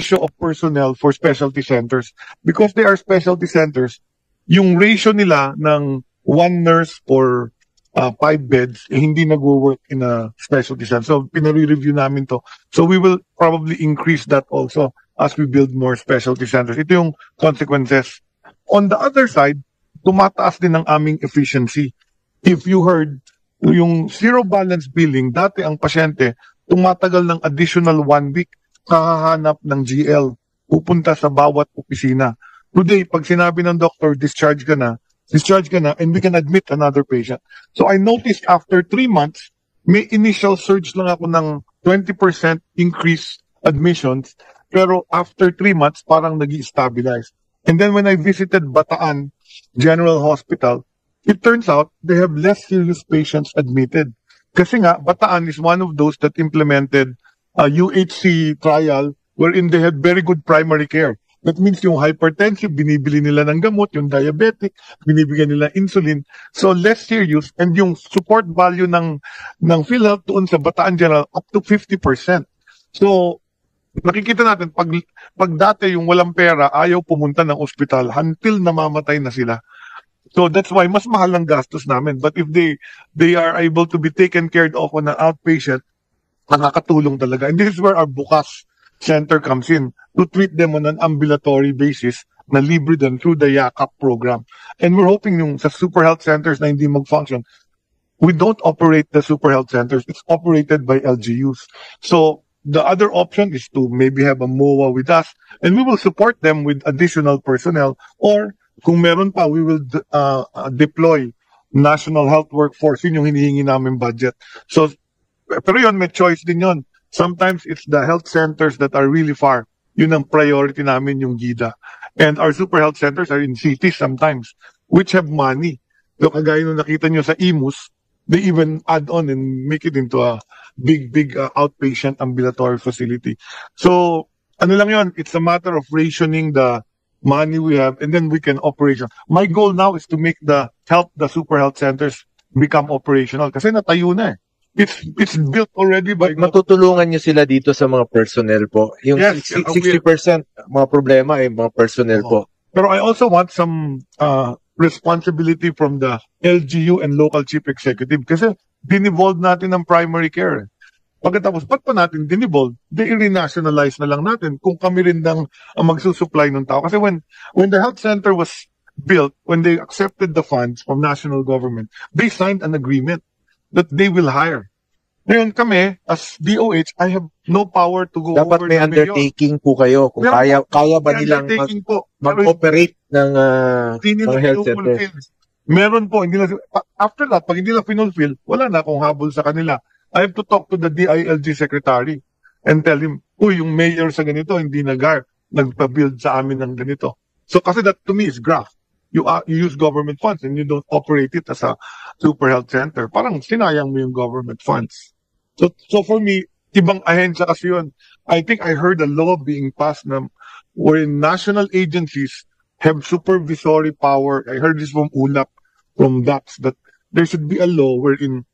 ratio of personnel for specialty centers. Because they are specialty centers, yung ratio nila ng 1 nurse for 5 beds, hindi nag-work in a specialty center. So, pinare-review namin to. So, we will probably increase that also as we build more specialty centers. Ito yung consequences. On the other side, tumataas din ang aming efficiency. If you heard, yung zero balance billing, dati ang pasyente, tumatagal ng additional 1 week, kakahanap ng GL, pupunta sa bawat opisina. Today, pag sinabi ng doctor, discharge ka na, and we can admit another patient. So I noticed after 3 months, may initial surge lang ako ng 20% increase admissions, pero after 3 months, parang nag-i-stabilize. And then when I visited Bataan General Hospital, it turns out they have less serious patients admitted. Kasi nga, Bataan is one of those that implemented a UHC trial wherein they had very good primary care. That means yung hypertensive, binibili nila ng gamot, yung diabetic, binibigyan nila insulin. So less serious, and yung support value ng PhilHealth doon sa Bataan General up to 50%. So nakikita natin, pag dati yung walang pera, ayaw pumunta ng ospital until namamatay na sila. So that's why mas mahal ang gastos namin. But if they are able to be taken care of on an outpatient, nakakatulong talaga. And this is where our Bukas Center comes in, to treat them on an ambulatory basis na libre din through the YAKAP program. And we're hoping yung sa super health centers na hindi mag-function, we don't operate the super health centers. It's operated by LGUs. So the other option is to maybe have a MOA with us, and we will support them with additional personnel, or kung meron pa, we will deploy national health workforce. Yun yung hinihingi namin budget. So, pero yun, may choice din yun. Sometimes it's the health centers that are really far. Yun ang priority namin, yung GIDA. And our super health centers are in cities sometimes, which have money. So kagaya nung nakita nyo sa IMUS, they even add on and make it into a big outpatient ambulatory facility. So, ano lang yun, it's a matter of rationing the money we have, and then we can operation. My goal now is to make the super health centers become operational. Kasi natayo na eh. It's built already by... Matutulungan niyo sila dito sa mga personnel po. Yung yes, 60% mga problema ay mga personnel po. Pero I also want some responsibility from the LGU and local chief executive kasi dinivolve natin ang primary care. Pagkatapos, ba't pa natin dinivolve? I-renationalize na lang natin kung kami rin ang magsusupply ng tao. Kasi when the health center was built, when they accepted the funds from national government, they signed an agreement that they will hire. Ngayon kami, as DOH, I have no power to go dapat over may undertaking po kayo. Kung kaya ba nilang mag-operate ng health center. Meron po. Hindi na, after that, pag hindi na finulfill, wala na akong habol sa kanila. I have to talk to the DILG secretary and tell him, yung mayor sa ganito, hindi nagpa-build sa amin ng ganito. So kasi that to me is graft. You use government funds and you don't operate it as a super health center. Parang sinayang mo yung government funds. So for me, ibang ahensya kasi yun. I think I heard a law being passed na wherein national agencies have supervisory power. I heard this from ULAP, from DAPS, that there should be a law wherein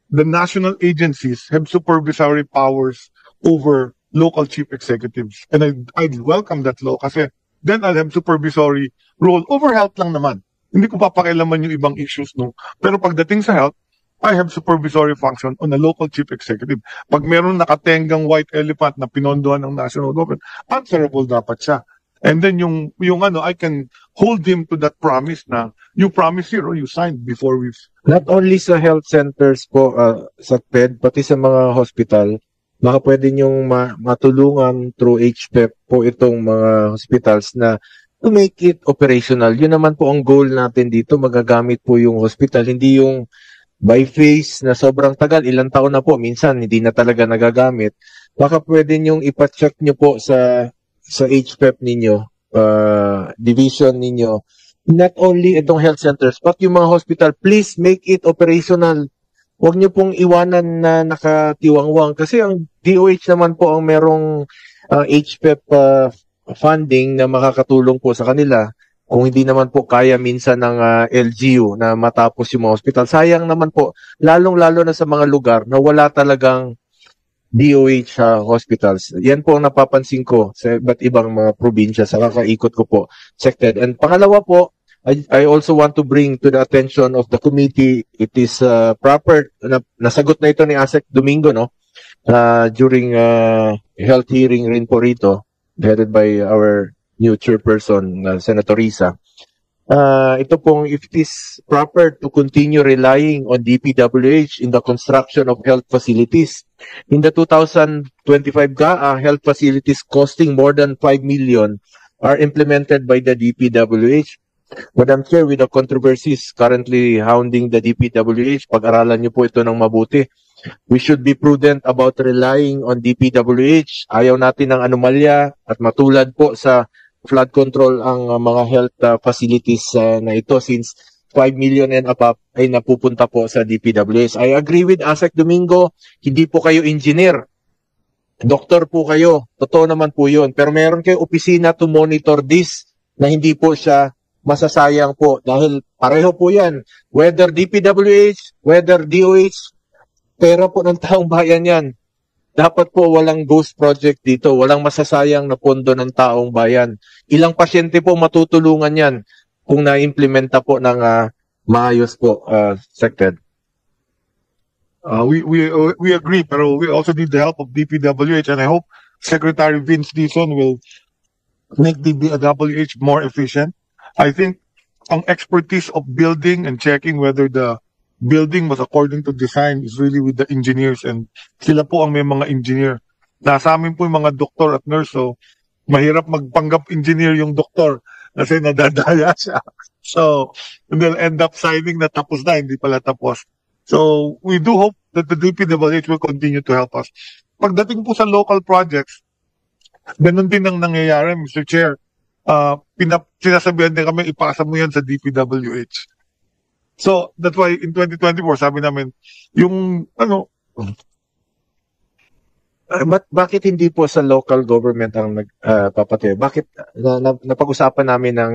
the national agencies have supervisory powers over local chief executives. And I'd welcome that law kasi then I'll have supervisory role over health lang naman. Hindi ko papakialaman yung ibang issues, no? Pero pagdating sa health, I have supervisory function on a local chief executive. Pag meron nakatenggang white elephant na pinondohan ng national government, answerable dapat siya. And then yung I can hold him to that promise na you promise here or you signed before we've... Not only sa health centers po, sa PED, pati sa mga hospital, baka pwede niyong matulungan through HPEP po itong mga hospitals na to make it operational. Yun naman po ang goal natin dito. Magagamit po yung hospital. Hindi yung by phase na sobrang tagal. Ilang taon na po. Minsan, hindi na talaga nagagamit. Baka pwede niyong ipacheck niyo po sa HPEP ninyo, division ninyo. Not only itong health centers, but yung mga hospital, please make it operational. Huwag niyo pong iwanan na nakatiwangwang. Kasi ang DOH naman po ang merong HPEP funding na makakatulong po sa kanila. Kung hindi naman po kaya minsan ng LGU na matapos yung mga hospital. Sayang naman po, lalong-lalo na sa mga lugar na wala talagang DOH hospitals. Yan po ang napapansin ko sa iba't ibang mga probinsya sa kakaikot ko po, SecTed. And pangalawa po, I also want to bring to the attention of the committee, it is proper, nasagot na ito ni ASEC Domingo, no? During health hearing rin po rito, headed by our new chairperson, Senator Risa. Ito pong, if it is proper to continue relying on DPWH in the construction of health facilities. In the 2025 GAA, health facilities costing more than 5 million are implemented by the DPWH. Madam Chair, with the controversies currently hounding the DPWH, pag-aralan niyo po ito ng mabuti. We should be prudent about relying on DPWH. Ayaw natin ng anomalya at matulad po sa flood control ang mga health facilities na ito, since 5 million and above ay napupunta po sa DPWH. I agree with ASEC Domingo, hindi po kayo engineer. Doktor po kayo. Totoo naman po yun. Pero meron kayo opisina to monitor this na hindi po siya masasayang po dahil pareho po yan. Whether DPWH, whether DOH, pera po ng taong bayan yan. Dapat po walang ghost project dito, walang masasayang na pondo ng taong bayan. Ilang pasyente po matutulungan yan kung na-implementa po ng maayos po, SecTed. We agree, pero we also need the help of DPWH, and I hope Secretary Vince Dizon will make DPWH more efficient. I think ang expertise of building and checking whether the building was according to design is really with the engineers, and sila po ang may mga engineer. Nasa amin po yung mga doktor at nurse, so mahirap magpanggap engineer yung doktor kasi nadadaya siya. So, they'll end up signing na tapos na, hindi pala tapos. So, we do hope that the DPWH will continue to help us. Pagdating po sa local projects, ganun din ang nangyayari, Mr. Chair. Sinasabihan din kami, ipasa mo yan sa DPWH. So, that's why in 2024, sabi namin, yung, bakit hindi po sa local government ang nagpapatayo? Bakit napag-usapan namin ng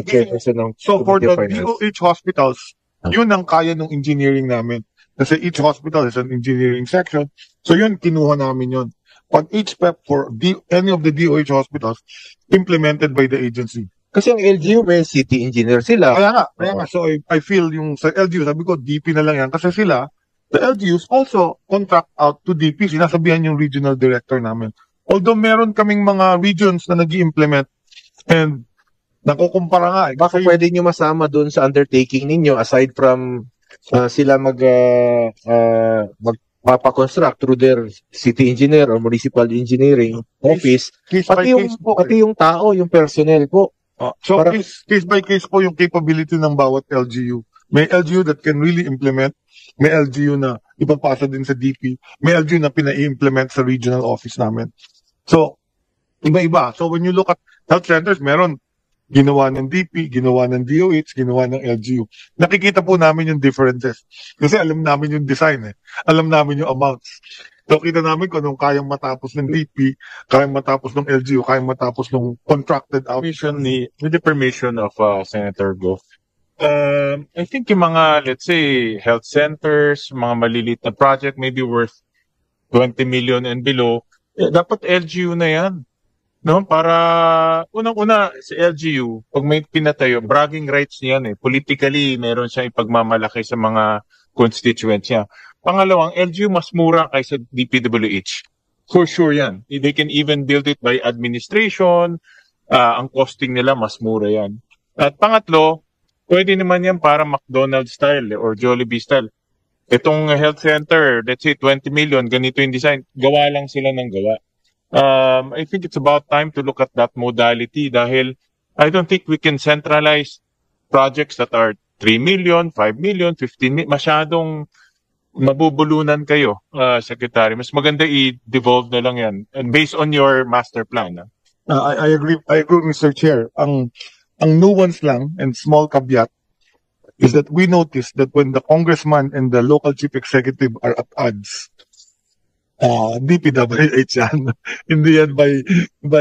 chairperson ng So, for the Finance? DOH hospitals, yun ang kaya ng engineering namin. Kasi each hospital has an engineering section. So, yun, kinuha namin yun. Pag HPEP for any of the DOH hospitals, implemented by the agency. Kasi ang LGU may city engineer sila. Kaya nga. So, I feel yung sa LGU, sabi ko, DP na lang yan. Kasi sila, the LGUs also contract out to DP. Sinasabihan yung regional director namin. Although meron kaming mga regions na nag-i-implement and nakukumpara nga. Baka pwede nyo masama doon sa undertaking ninyo aside from sila magpapaconstruct through their city engineer or municipal engineering office. Pati yung tao, yung personnel po. So, case by case po yung capability ng bawat LGU. May LGU that can really implement. May LGU na ipapasa din sa DP. May LGU na pina-implement sa regional office namin. So, iba-iba. So, when you look at health centers, meron ginawa ng DP, ginawa ng DOH, ginawa ng LGU. Nakikita po namin yung differences. Kasi alam namin yung design. Alam namin yung amounts. So, kita namin kung anong kayang matapos ng DP, kayang matapos ng LGU, kayang matapos ng contracted out. With the permission of Senator Go, I think yung mga, let's say, health centers, mga maliliit na project, maybe worth 20 million and below, dapat LGU na yan. No? Para, unang-una, sa LGU, pag may pinatayo, bragging rights niyan. Politically, meron siyang ipagmamalaki sa mga constituents niya. Pangalawang, LGU mas mura kaysa DPWH. For sure yan. They can even build it by administration. Ang costing nila, mas mura yan. At pangatlo, pwede naman yan para McDonald's style or Jollibee style. Itong health center, let's say 20 million, ganito yung design. Gawa lang sila ng gawa. I think it's about time to look at that modality dahil I don't think we can centralize projects that are 3 million, 5 million, 15 million. Masyadong mabubulunan kayo, Secretary. Mas maganda i-devolve na lang yan. And based on your master plan. I agree, Mr. Chair. Ang nuance lang and small caveat is that we noticed that when the congressman and the local chief executive are at odds, DPWH yan. Hindi yan by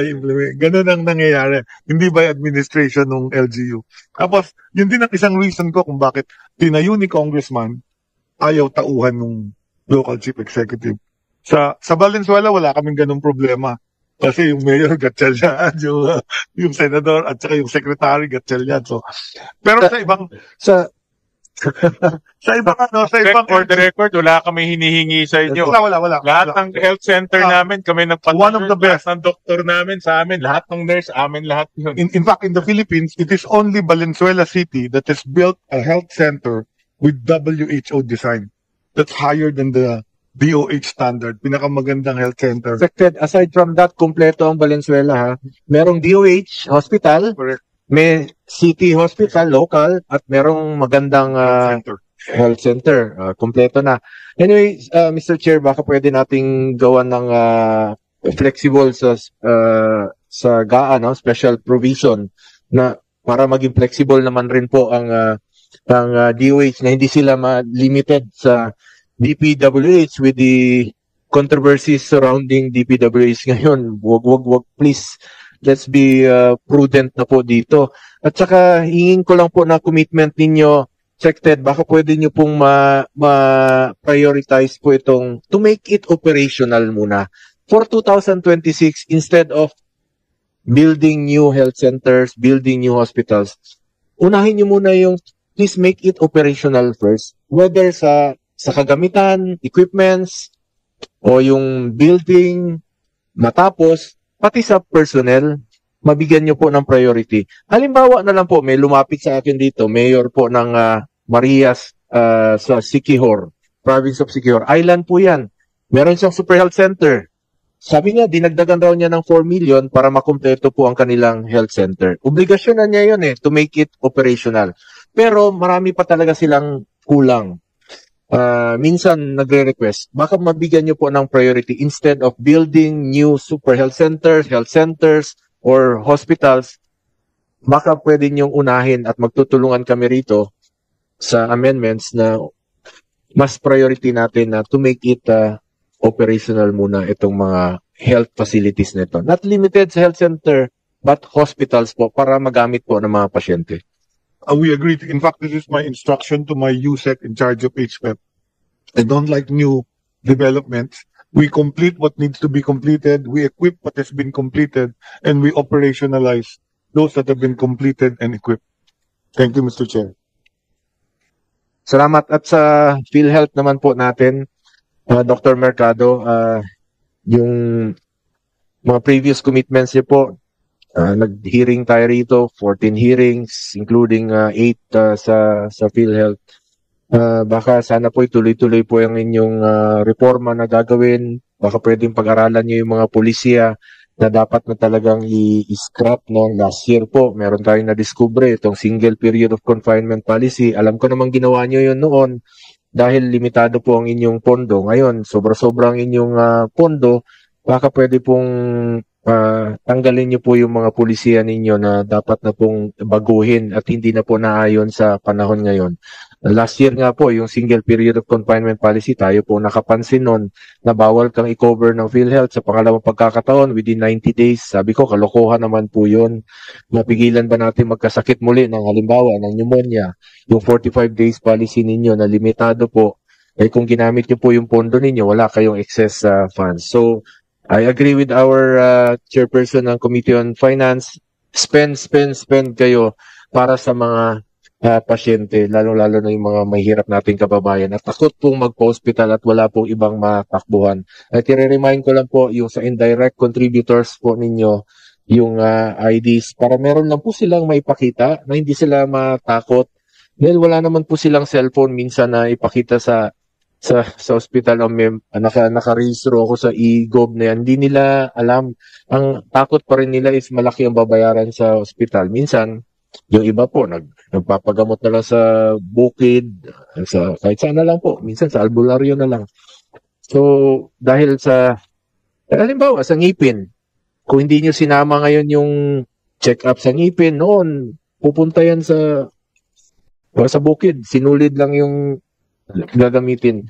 implement. Ganun ang nangyayari. Hindi by administration ng LGU. Tapos, yun din ang isang reason ko kung bakit tinayo ni congressman ayaw tauhan ng local chief executive. Sa Valenzuela, wala kaming ganung problema. Kasi yung mayor, gatchal yan. Yung senador at saka yung secretary, gatchal yan. So, pero sa ibang, Sa sa ibang For the record, wala kami hinihingi sa inyo. wala. Lahat ng health center Ah, namin, kami nagpatulong. one of the best. Lahat ng doktor namin sa amin, lahat ng nurse, amin lahat yun. In fact, in the Philippines, it is only Valenzuela City that has built a health center with WHO design. That's higher than the DOH standard. Pinakamagandang health center. affected, aside from that, kumpleto ang Valenzuela ha. Merong DOH hospital, Correct. may city hospital, local, at merong magandang Center. health center. Kumpleto na. Anyway, Mr. Chair, baka pwede nating gawan ng flexible sa GAA, no? Special provision na para maging flexible naman rin po ang DOH na hindi sila limited sa DPWH with the controversies surrounding DPWH ngayon. Wag, please. Let's be prudent na po dito. At saka, hingin ko lang po na commitment ninyo, SecTed, baka pwede nyo pong ma-prioritize po itong to make it operational muna. For 2026, instead of building new health centers, building new hospitals, unahin nyo muna yung please make it operational first. Whether sa kagamitan, equipments, o yung building, matapos, pati sa personnel, mabigyan nyo po ng priority. Halimbawa na lang po, may lumapit sa akin dito, mayor po ng Marias sa Siquijor, province of Siquijor. Island po yan. Meron siyang super health center. Sabi niya, dinagdagan raw niya ng 4 million para makumpleto po ang kanilang health center. Obligasyon na niya yun to make it operational. Pero marami pa talaga silang kulang. Minsan nagre-request, baka mabigyan nyo po ng priority instead of building new super health centers, or hospitals, baka pwede nyong unahin at magtutulungan kami rito sa amendments na mas priority natin na to make it operational muna itong mga health facilities nito. Not limited sa health center, but hospitals po para magamit po ng mga pasyente. We agree. In fact, this is my instruction to my USEC in charge of HPEP. I don't like new developments. We complete what needs to be completed. We equip what has been completed, and we operationalize those that have been completed and equipped. Thank you, Mr. Chair. Salamat. At sa PhilHealth naman po natin, Dr. Mercado, yung mga previous commitments niyo po, nag-hearing tayo rito, 14 hearings, including 8 sa PhilHealth. Baka sana po ituloy-tuloy po yung inyong reforma na gagawin. Baka pwedeng pag-aralan nyo yung mga pulisya na dapat na talagang i-scrap. No? Last year po, meron tayong na-discover itong single period of confinement policy. Alam ko namang ginawa nyo yun noon dahil limitado po ang inyong pondo. Ngayon, sobra-sobrang inyong pondo, baka pwede pong tanggalin niyo po yung mga pulisiya ninyo na dapat na pong baguhin at hindi na po naayon sa panahon ngayon. Last year nga po, yung single period of confinement policy, tayo po nakapansin nun na bawal kang i-cover ng PhilHealth sa pangalawang pagkakataon within 90 days. Sabi ko, kalokohan naman po yun. Mapigilan ba natin magkasakit muli ng halimbawa ng pneumonia? Yung 45 days policy ninyo na limitado po, kung ginamit niyo po yung pondo ninyo, wala kayong excess funds. So, I agree with our chairperson ng Committee on Finance. Spend kayo para sa mga pasyente, lalo-lalo na yung mga mahirap nating kababayan at takot pong magpa-hospital at wala pong ibang matakbuhan. At i-remind ko lang po yung sa indirect contributors po ninyo, yung IDs, para meron lang po silang maipakita na hindi sila matakot. Dahil wala naman po silang cellphone minsan na ipakita sa hospital o nakarehistro ako sa e-gov na yan. Hindi nila alam. Ang takot pa rin nila is malaki ang babayaran sa hospital. Minsan, yung iba po, nagpapagamot na lang sa bukid, kahit saan na lang po. Minsan sa albularyo na lang. So, dahil halimbawa, sa ngipin, kung hindi nyo sinama ngayon yung check-up sa ngipin, noon, pupunta yan sa bukid. Sinulid lang yung gagamitin.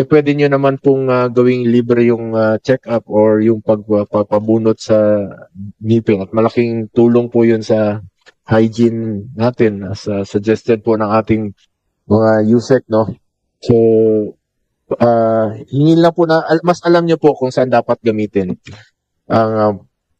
Pwede nyo naman pong gawing libre yung check-up or yung pagpapabunot sa ngipin. At malaking tulong po yun sa hygiene natin as suggested po ng ating mga USEC, no? So, hingin lang po na mas alam niyo po kung saan dapat gamitin ang